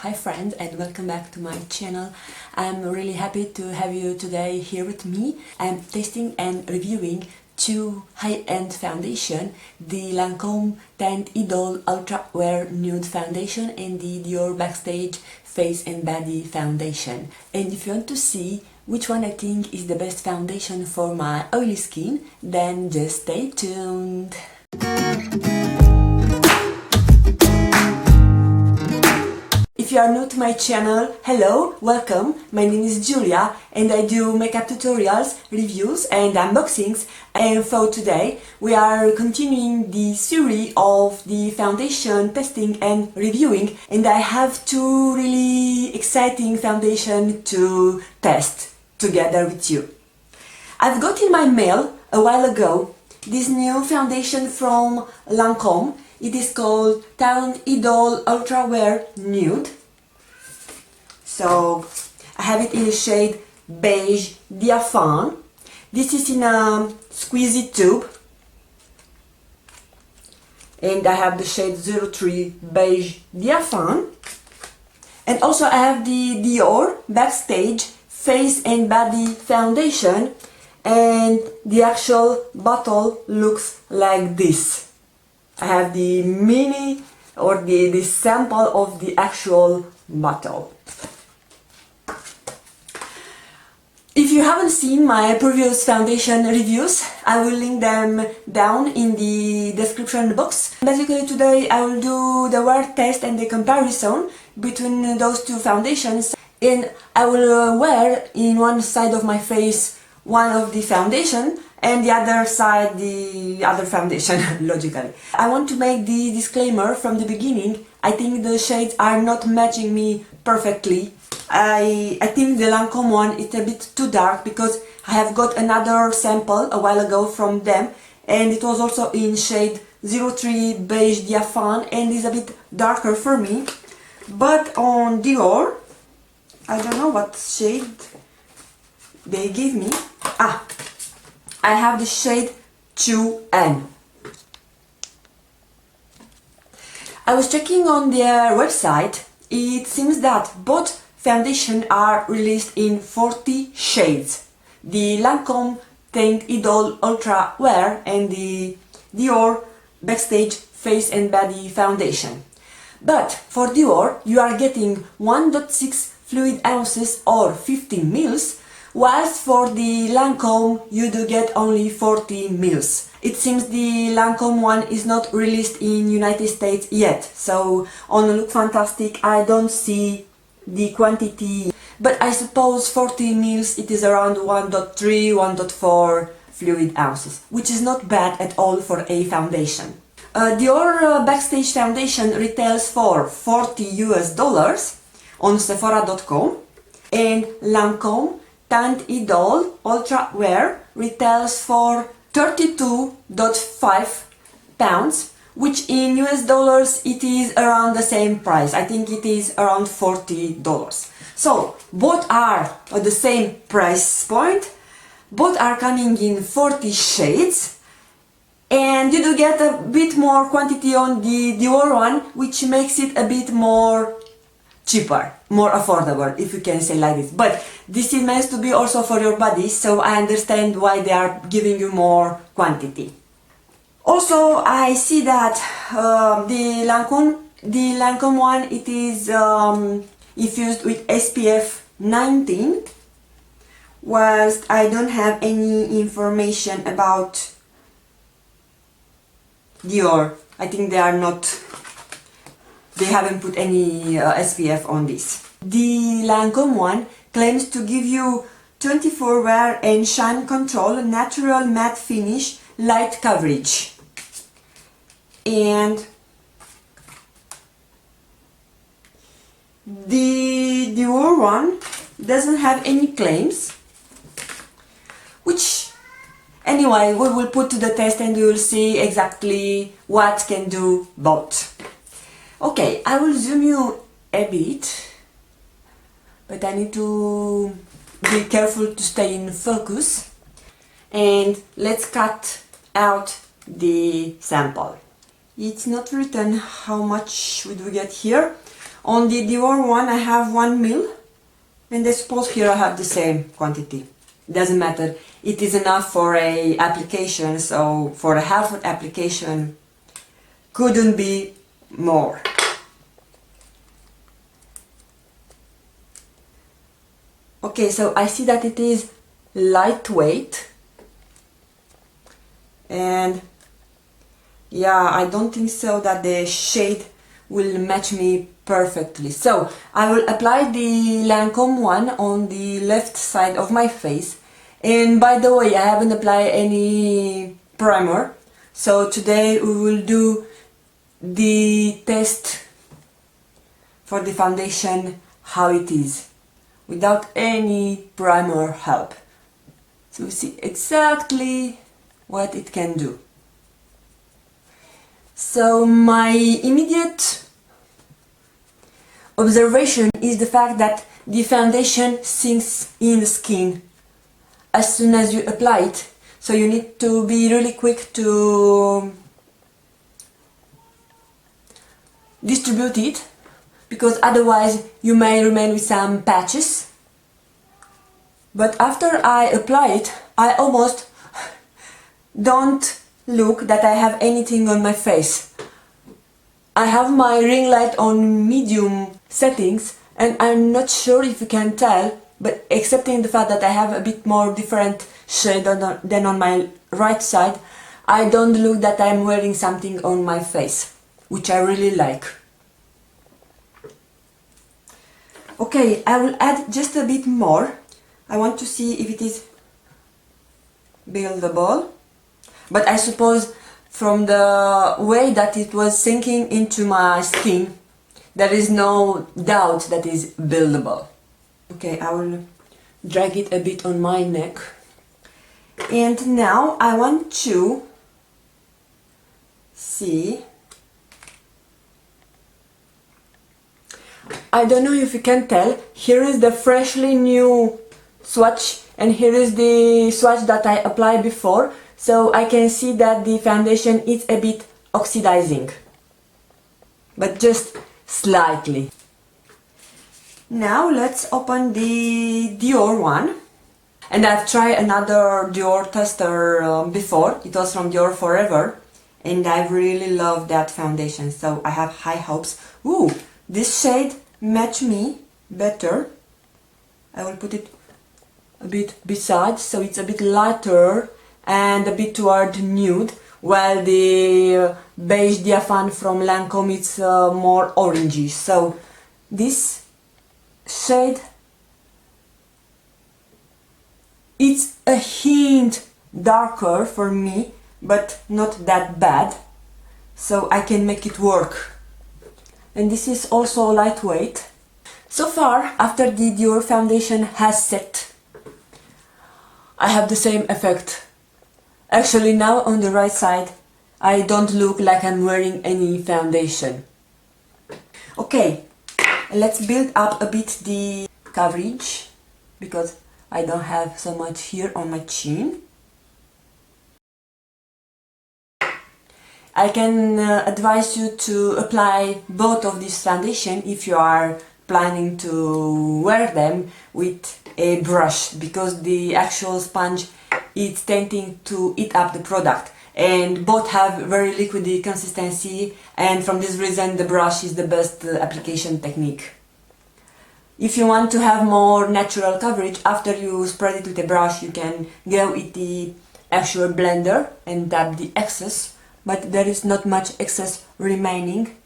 Hi friends, and welcome back to my channel. I'm really happy to have you today here with me. I'm testing and reviewing two high-end foundation, the Lancome Teint Ultra Wear Nude Foundation and the Dior Backstage Face and Body Foundation. And if you want to see which one I think is the best foundation for my oily skin, then just stay tuned. If you are new to my channel, hello, welcome. My name is Julia and I do makeup tutorials, reviews and unboxings. And for today we are continuing the series of the foundation testing and reviewing, and I have two really exciting foundation to test together with you. I've got in my mail a while ago this new foundation from Lancome. It is called Teint Ultra Wear Nude. So I have it in the shade Beige Diaphane. This is in a squeezy tube. And I have the shade 03 Beige Diaphane. And also I have the Dior Backstage Face and Body Foundation. And the actual bottle looks like this. I have the mini or the sample of the actual bottle. If you haven't seen my previous foundation reviews, I will link them down in the description box. Basically today I will do the wear test and the comparison between those two foundations, and I will wear in one side of my face one of the foundation and the other side the other foundation, logically. I want to make the disclaimer from the beginning. I think the shades are not matching me perfectly. I think the Lancome one is a bit too dark because I have got another sample a while ago from them and it was also in shade 03 Beige Diaphane and is a bit darker for me. But on Dior, I don't know what shade they gave me. I have the shade 2N. I was checking on their website. It seems that both foundations are released in 40 shades. The Lancome Teint Ultra Wear and the Dior Backstage Face and Body Foundation. But for Dior you are getting 1.6 fluid ounces or 50 mils, whilst for the Lancome you do get only 40 mils. It seems the Lancome one is not released in United States yet, so on Look Fantastic I don't see the quantity, but I suppose 40 mils it is around 1.3, 1.4 fluid ounces, which is not bad at all for a foundation. Dior Backstage Foundation retails for $40 on Sephora.com, and Lancome Teint Ultra Wear retails for £32.5, which in US dollars it is around the same price. I think it is around $40. So both are at the same price point, both are coming in 40 shades, and you do get a bit more quantity on the Dior one, which makes it a bit more cheaper, more affordable, if you can say like this. But this is meant to be also for your body, so I understand why they are giving you more quantity. Also, I see that the Lancome one, it is infused with SPF 19, whilst I don't have any information about Dior. I think they haven't put any SPF on this. The Lancome one claims to give you 24 wear and shine control, natural matte finish, light coverage. And the Dior one doesn't have any claims, which anyway we will put to the test and we will see exactly what can do both. Okay, I will zoom you a bit, but I need to be careful to stay in focus. And let's cut out the sample. It's not written how much would we get here. On the Dior one I have 1 ml, and I suppose here I have the same quantity. Doesn't matter, it is enough for a application, so for a half application couldn't be more. Okay, so I see that it is lightweight, and yeah, I don't think so that the shade will match me perfectly. So I will apply the Lancome one on the left side of my face. And by the way, I haven't applied any primer, so today we will do the test for the foundation, how it is without any primer help, so we see exactly what it can do. So my immediate observation is the fact that the foundation sinks in the skin as soon as you apply it, so you need to be really quick to distribute it, because otherwise you may remain with some patches. But after I apply it, I almost don't look that I have anything on my face. I have my ring light on medium settings, and I'm not sure if you can tell, but excepting the fact that I have a bit more different shade than on my right side, I don't look that I'm wearing something on my face, which I really like. Okay, I will add just a bit more. I want to see if it is buildable, but I suppose from the way that it was sinking into my skin, there is no doubt that it is buildable. Okay, I will drag it a bit on my neck. And now I want to see, I don't know if you can tell, here is the freshly new swatch and here is the swatch that I applied before, so I can see that the foundation is a bit oxidizing, but just slightly. Now let's open the Dior one, and I've tried another Dior tester before. It was from Dior Forever, and I really love that foundation, so I have high hopes. Ooh, this shade match me better. I will put it a bit beside, so it's a bit lighter and a bit toward nude, while the Beige Diaphane from Lancome is more orangey. So this shade, it's a hint darker for me, but not that bad, so I can make it work. And this is also lightweight. So far, after the Dior foundation has set, I have the same effect. Actually, now on the right side, I don't look like I'm wearing any foundation. Okay, let's build up a bit the coverage, because I don't have so much here on my chin. I can advise you to apply both of these foundation if you are planning to wear them with a brush, because the actual sponge is tending to eat up the product, and both have very liquidy consistency, and from this reason the brush is the best application technique. If you want to have more natural coverage after you spread it with a brush, you can go with the actual blender and dab the excess, but there is not much excess remaining.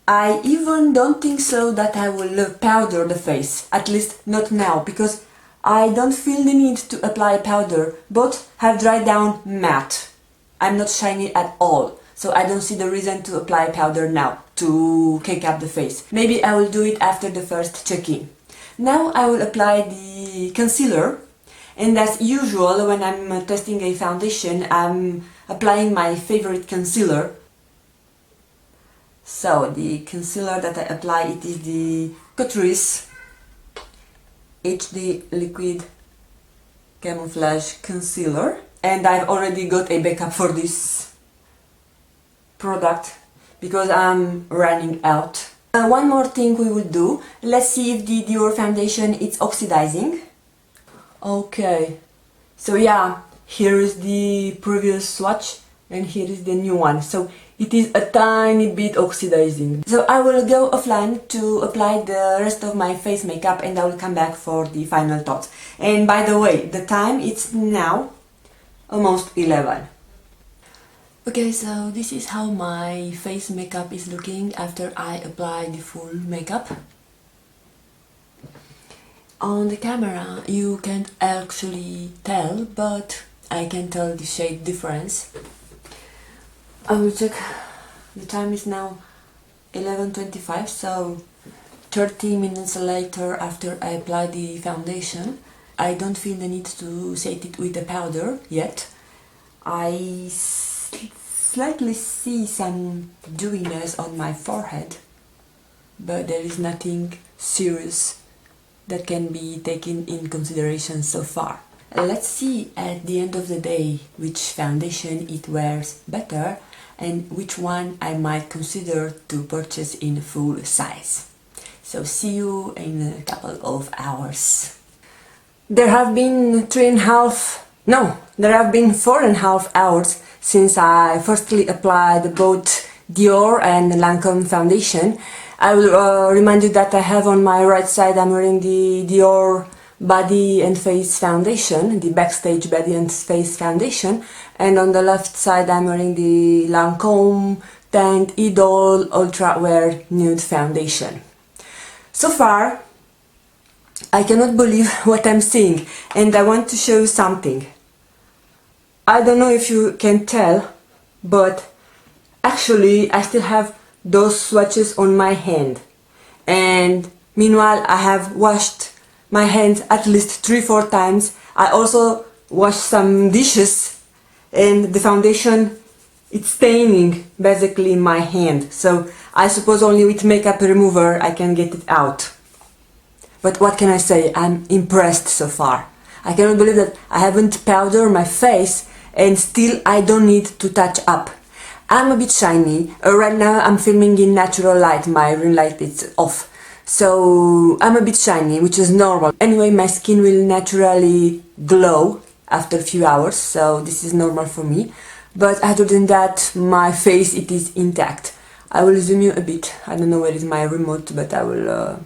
I even don't think so that I will powder the face, at least not now, because I don't feel the need to apply powder. Both have dried down matte. I'm not shiny at all, so I don't see the reason to apply powder now to cake up the face. Maybe I will do it after the first check-in. Now I will apply the concealer, and as usual when I'm testing a foundation, I'm applying my favorite concealer. So the concealer that I apply, it is the Catrice HD Liquid Camouflage Concealer, and I've already got a backup for this product because I'm running out One more thing we will do. Let's see if the Dior foundation is oxidizing. Okay, so yeah, here is the previous swatch and here is the new one. So it is a tiny bit oxidizing. So I will go offline to apply the rest of my face makeup and I will come back for the final thoughts. And by the way, the time it's now almost 11. Okay, so this is how my face makeup is looking after I apply the full makeup. On the camera you can't actually tell, but I can tell the shade difference. I will check. The time is now 11:25, so 30 minutes later after I apply the foundation. I don't feel the need to set it with a powder yet. I slightly see some dewiness on my forehead, but there is nothing serious that can be taken in consideration so far. Let's see at the end of the day which foundation it wears better and which one I might consider to purchase in full size. So see you in a couple of hours. There have been 4.5 hours since I firstly applied both Dior and Lancome foundation. I will remind you that I have on my right side, I'm wearing the Dior Body and Face Foundation, the Backstage Body and Face Foundation, and on the left side I'm wearing the Lancome Teint Ultra Wear Nude Foundation. So far, I cannot believe what I'm seeing, and I want to show you something. I don't know if you can tell, but actually I still have those swatches on my hand, and meanwhile I have washed my hands at least 3-4 times. I also washed some dishes, and the foundation it's staining basically in my hand, so I suppose only with makeup remover I can get it out. But what can I say, I'm impressed so far. I cannot believe that I haven't powdered my face and still I don't need to touch up. I'm a bit shiny. Right now I'm filming in natural light, my ring light is off. So I'm a bit shiny, which is normal. Anyway, my skin will naturally glow after a few hours, so this is normal for me. But other than that, my face, it is intact. I will zoom you a bit. I don't know where is my remote, but I will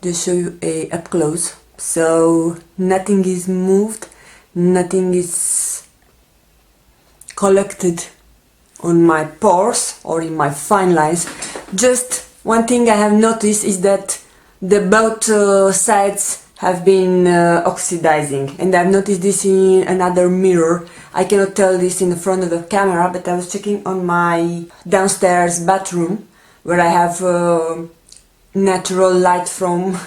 just show you up close. So nothing is moved, nothing is collected on my pores or in my fine lines. Just one thing I have noticed is that the both sides have been oxidizing, and I've noticed this in another mirror. I cannot tell this in the front of the camera, but I was checking on my downstairs bathroom where I have natural light from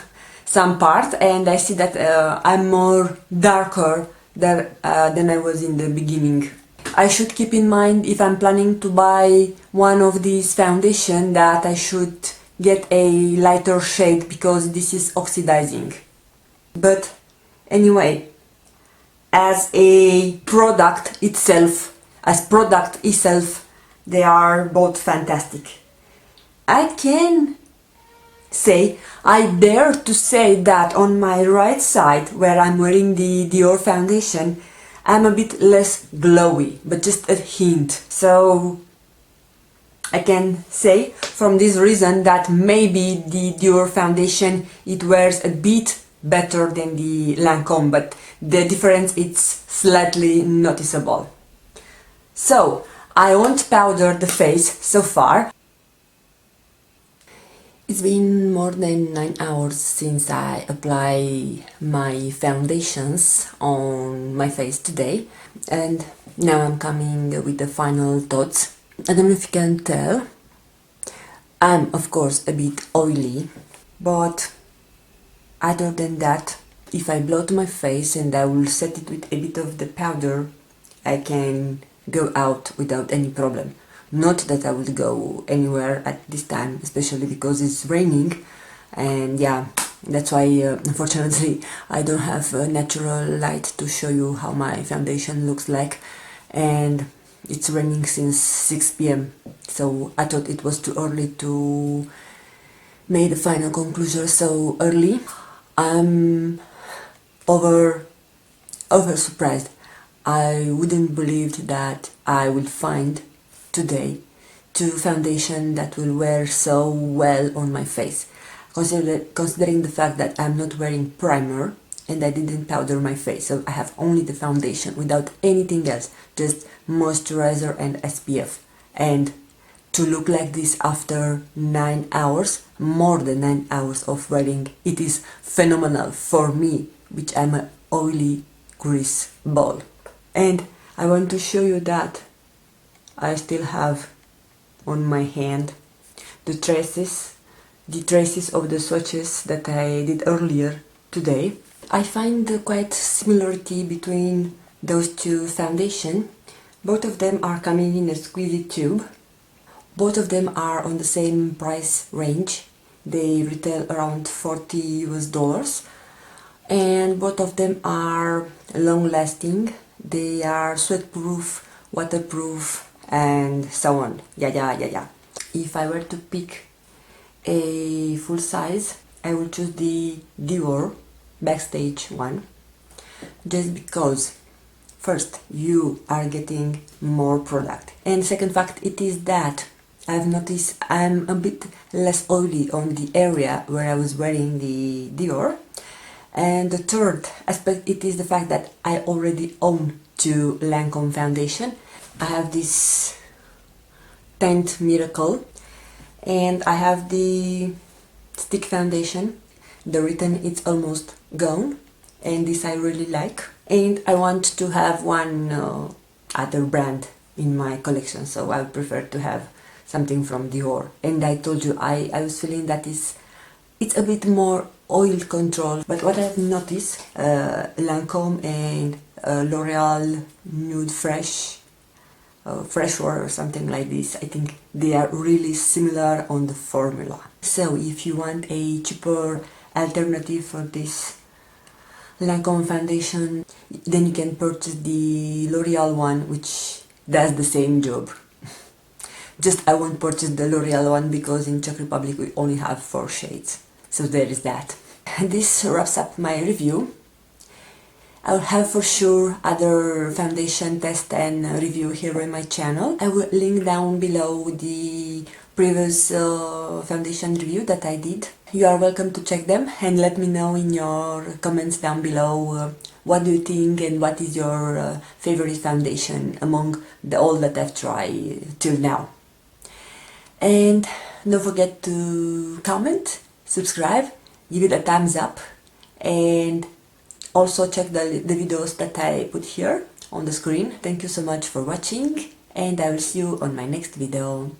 some part, and I see that I'm more darker than I was in the beginning. I should keep in mind, if I'm planning to buy one of these foundation, that I should get a lighter shade because this is oxidizing. But anyway, as a product itself, they are both fantastic. I dare to say that on my right side, where I'm wearing the Dior foundation, I'm a bit less glowy, but just a hint. So I can say from this reason that maybe the Dior foundation, it wears a bit better than the Lancome, but the difference is slightly noticeable. So I won't powder the face so far. It's been more than 9 hours since I apply my foundations on my face today, and now I'm coming with the final thoughts. I don't know if you can tell, I'm of course a bit oily, but other than that, if I blot my face and I will set it with a bit of the powder, I can go out without any problem. Not that I would go anywhere at this time, especially because it's raining, and yeah, that's why unfortunately I don't have a natural light to show you how my foundation looks like. And It's raining since 6 p.m. so I thought it was too early to make the final conclusion so early. I'm over surprised. I wouldn't believe that I will find today two foundation that will wear so well on my face. Considering the fact that I'm not wearing primer and I didn't powder my face, so I have only the foundation without anything else, just moisturizer and SPF. And to look like this after 9 hours, more than 9 hours of wearing, it is phenomenal for me, which I'm an oily grease ball. And I want to show you that I still have on my hand the traces of the swatches that I did earlier today. I find quite similarity between those two foundations. Both of them are coming in a squeezy tube. Both of them are on the same price range. They retail around $40 and both of them are long lasting. They are sweat-proof, waterproof and so on. Yeah. If I were to pick a full size, I will choose the Dior Backstage one, just because first you are getting more product, and second fact it is that I've noticed I'm a bit less oily on the area where I was wearing the Dior. And the third aspect, it is the fact that I already own two Lancome foundation. I have this Teint Miracle and I have the stick foundation. The return is almost gone and this I really like. And I want to have one other brand in my collection, so I would prefer to have something from Dior. And I told you I was feeling that it's a bit more oil control, but what I've noticed, Lancome and L'Oreal Nude Fresh or something like this, I think they are really similar on the formula. So if you want a cheaper alternative for this Lancome foundation, then you can purchase the L'Oreal one, which does the same job. Just I won't purchase the L'Oreal one because in Czech Republic we only have 4 shades. So there is that. This wraps up my review. I'll have for sure other foundation test and review here on my channel. I will link down below the previous foundation review that I did. You are welcome to check them and let me know in your comments down below what do you think and what is your favorite foundation among all that I've tried till now. And don't forget to comment, subscribe, give it a thumbs up, and also check the videos that I put here on the screen. Thank you so much for watching and I will see you on my next video.